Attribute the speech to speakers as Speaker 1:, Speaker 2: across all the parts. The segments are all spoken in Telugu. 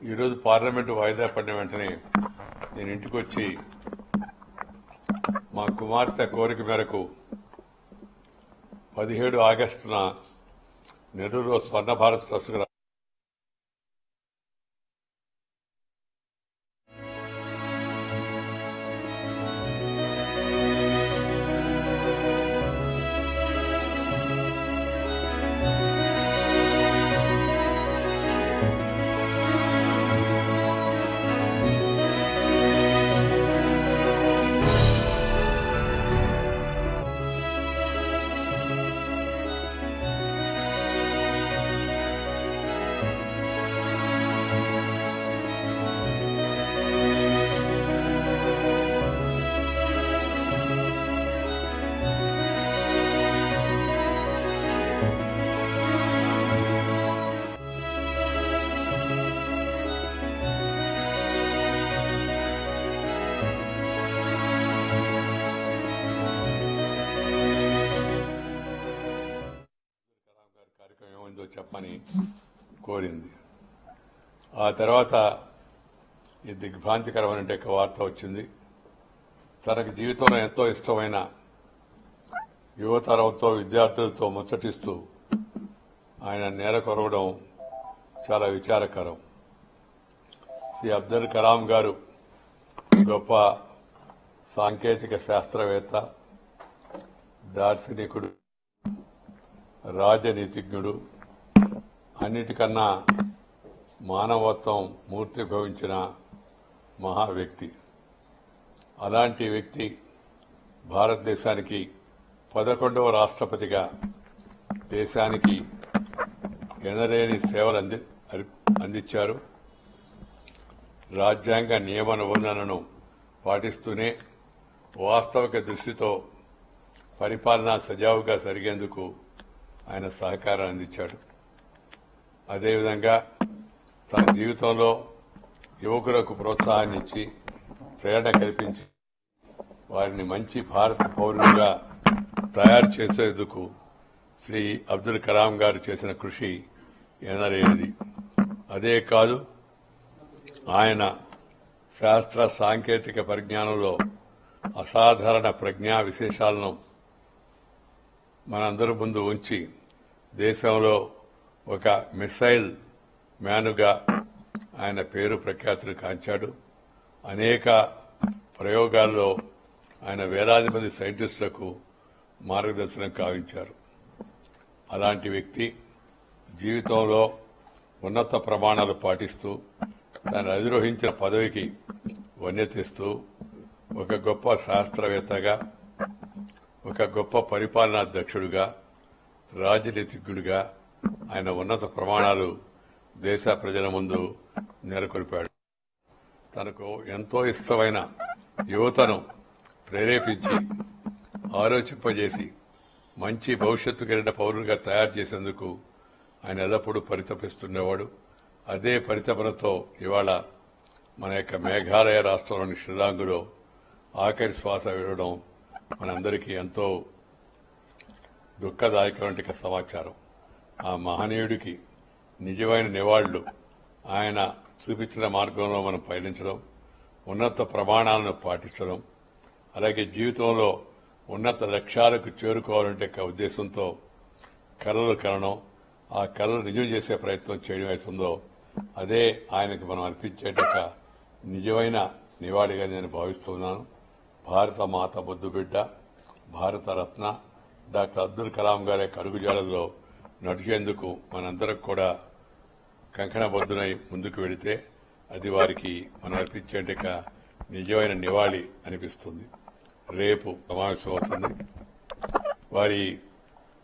Speaker 1: ఈరోజు పార్లమెంటు వాయిదా పడిన వెంటనే నేను ఇంటికి వచ్చి మా కుమార్తె కోరిక మేరకు 17 ఆగస్టున నెల్లూరు స్వర్ణ భారత్ ట్రస్ట్ చెప్పని కోరింది. ఆ తర్వాత ఈ దిగ్భ్రాంతికరమైన వార్త వచ్చింది. తనకు జీవితంలో ఎంతో ఇష్టమైన యువతరంతో విద్యార్థులతో ముచ్చటిస్తూ ఆయన నేల కొరవడం చాలా విచారకరం. శ్రీ అబ్దుల్ కలాం గారు గొప్ప సాంకేతిక శాస్త్రవేత్త, దార్శనికుడు, రాజనీతిజ్ఞుడు, అన్నిటికన్నా మానవత్వం మూర్తిభవించిన మహా వ్యక్తి. అలాంటి వ్యక్తి భారతదేశానికి 11వ రాష్ట్రపతిగా దేశానికి ఎనలేని సేవలు అందించారు. రాజ్యాంగ నియమ నిబంధనలను పాటిస్తూనే వాస్తవిక దృష్టితో పరిపాలన సజావుగా జరిగేందుకు ఆయన సహకారం అందించాడు. అదేవిధంగా తన జీవితంలో యువకులకు ప్రోత్సాహాన్ని ఇచ్చి ప్రేరణ కల్పించి వారిని మంచి భారత పౌరులుగా తయారు చేసేందుకు శ్రీ అబ్దుల్ కలాం గారు చేసిన కృషి ఎనలేనిది. అదే కాదు, ఆయన శాస్త్ర సాంకేతిక పరిజ్ఞానంలో అసాధారణ ప్రజ్ఞా విశేషాలను మనందరి ముందు ఉంచి దేశంలో ఒక మిసైల్ మ్యానుగా ఆయన పేరు ప్రఖ్యాతులు కాంచాడు. అనేక ప్రయోగాల్లో ఆయన వేలాది మంది సైంటిస్టులకు మార్గదర్శనం కావించారు. అలాంటి వ్యక్తి జీవితంలో ఉన్నత ప్రమాణాలు పాటిస్తూ తను అధిరోహించిన పదవికి వన్నె తెస్తూ ఒక గొప్ప శాస్త్రవేత్తగా, ఒక గొప్ప పరిపాలనా దక్షుడుగా, రాజనీతిజ్ఞుడిగా ఆయన ఉన్నత ప్రమాణాలు దేశ ప్రజల ముందు నెలకొల్పాడు. తనకు ఎంతో ఇష్టమైన యువతను ప్రేరేపించి ఆలోచింపజేసి మంచి భవిష్యత్తు కలిగిన పౌరులుగా తయారు చేసేందుకు ఆయన ఎల్లప్పుడూ పరితపిస్తుండేవాడు. అదే పరితపనతో ఇవాళ మన యొక్క మేఘాలయ రాష్ట్రంలోని షిల్లాంగులో ఆఖరి శ్వాస విడవడం మనందరికీ ఎంతో దుఃఖదాయకమైన సమాచారం. ఆ మహనీయుడికి నిజమైన నివాళులు ఆయన చూపించిన మార్గంలో మనం పయనించడం, ఉన్నత ప్రమాణాలను పాటించడం, అలాగే జీవితంలో ఉన్నత లక్ష్యాలకు చేరుకోవాలంటే ఉద్దేశంతో కలలు కనడం, ఆ కళలు నిజం చేసే ప్రయత్నం చేయడం అవుతుందో అదే ఆయనకు మనం అర్పించేట నిజమైన నివాళిగా నేను భావిస్తున్నాను. భారత మాత బొద్దుబిడ్డ, భారత రత్న డాక్టర్ అబ్దుల్ కలాం గారి యొక్క అడుగుజాడల్లో నడిచేందుకు మనందరం కూడా కంకణబద్దునై ముందుకు వెళితే అది వారికి మనం అర్పించేట నిజమైన నివాళి అనిపిస్తుంది. రేపు సమావేశం అవుతుంది. వారి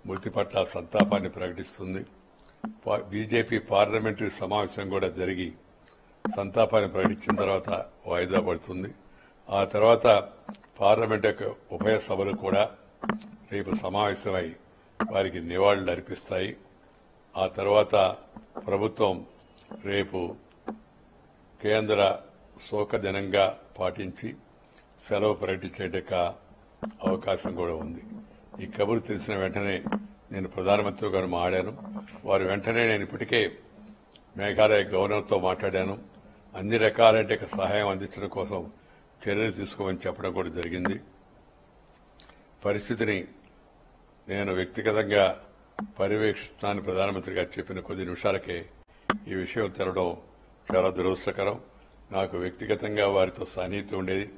Speaker 1: మృతి పట్ల సంతాపాన్ని ప్రకటిస్తుంది. బీజేపీ పార్లమెంటరీ సమావేశం కూడా జరిగి సంతాపాన్ని ప్రకటించిన తర్వాత వాయిదా పడుతుంది. ఆ తర్వాత పార్లమెంట్ యొక్క ఉభయ సభలు కూడా రేపు సమావేశమై వారికి నివాళులు అర్పిస్తాయి. ఆ తర్వాత ప్రభుత్వం రేపు కేంద్ర శోక దినంగా పాటించి సెలవు ప్రకటించేట అవకాశం కూడా ఉంది. ఈ కబురు తెలిసిన వెంటనే నేను ప్రధానమంత్రి గారు మాట్లాడాను. వారు వెంటనే నేను ఇప్పటికే మేఘాలయ గవర్నర్తో మాట్లాడాను. అన్ని రకాలంటే సహాయం అందించడం కోసం చర్యలు తీసుకోమని చెప్పడం కూడా జరిగింది. పరిస్థితిని నేను వ్యక్తిగతంగా పర్యవేక్షిస్తానని ప్రధానమంత్రి గారు చెప్పిన కొద్ది నిమిషాలకే ఈ విషయం తెలవడం చాలా దురదృష్టకరం. నాకు వ్యక్తిగతంగా వారితో సన్నిహితం ఉండేది.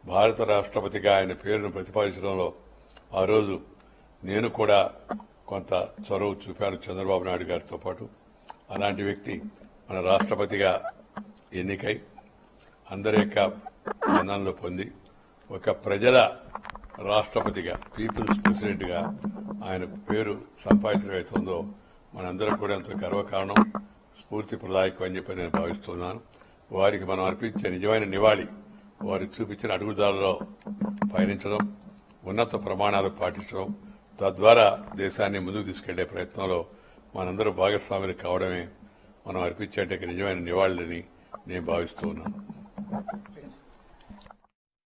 Speaker 1: భారత రాష్ట్రపతిగా ఆయన పేరును ప్రతిపాదించడంలో ఆ రోజు నేను కూడా కొంత చొరవ చూపాను చంద్రబాబు నాయుడు గారితో పాటు. అలాంటి వ్యక్తి మన రాష్ట్రపతిగా ఎన్నికై అందరి యొక్క మన్ననలు పొంది ఒక ప్రజల రాష్ట్రపతిగా పీపుల్స్ ప్రెసిడెంట్ గా ఆయన పేరు సంపాదించడం అవుతుందో మనందరం కూడా ఎంతో గర్వకారణం, స్ఫూర్తిప్రదాయకం అని చెప్పి నేను భావిస్తున్నాను. వారికి మనం అర్పించే నిజమైన నివాళి వారు చూపించిన అడుగుదారులో పయనించడం, ఉన్నత ప్రమాణాలు పాటించడం, తద్వారా దేశాన్ని ముందుకు తీసుకెళ్లే ప్రయత్నంలో మనందరూ భాగస్వాములు కావడమే మనం అర్పించేట నిజమైన నివాళులని నేను భావిస్తూ ఉన్నాను.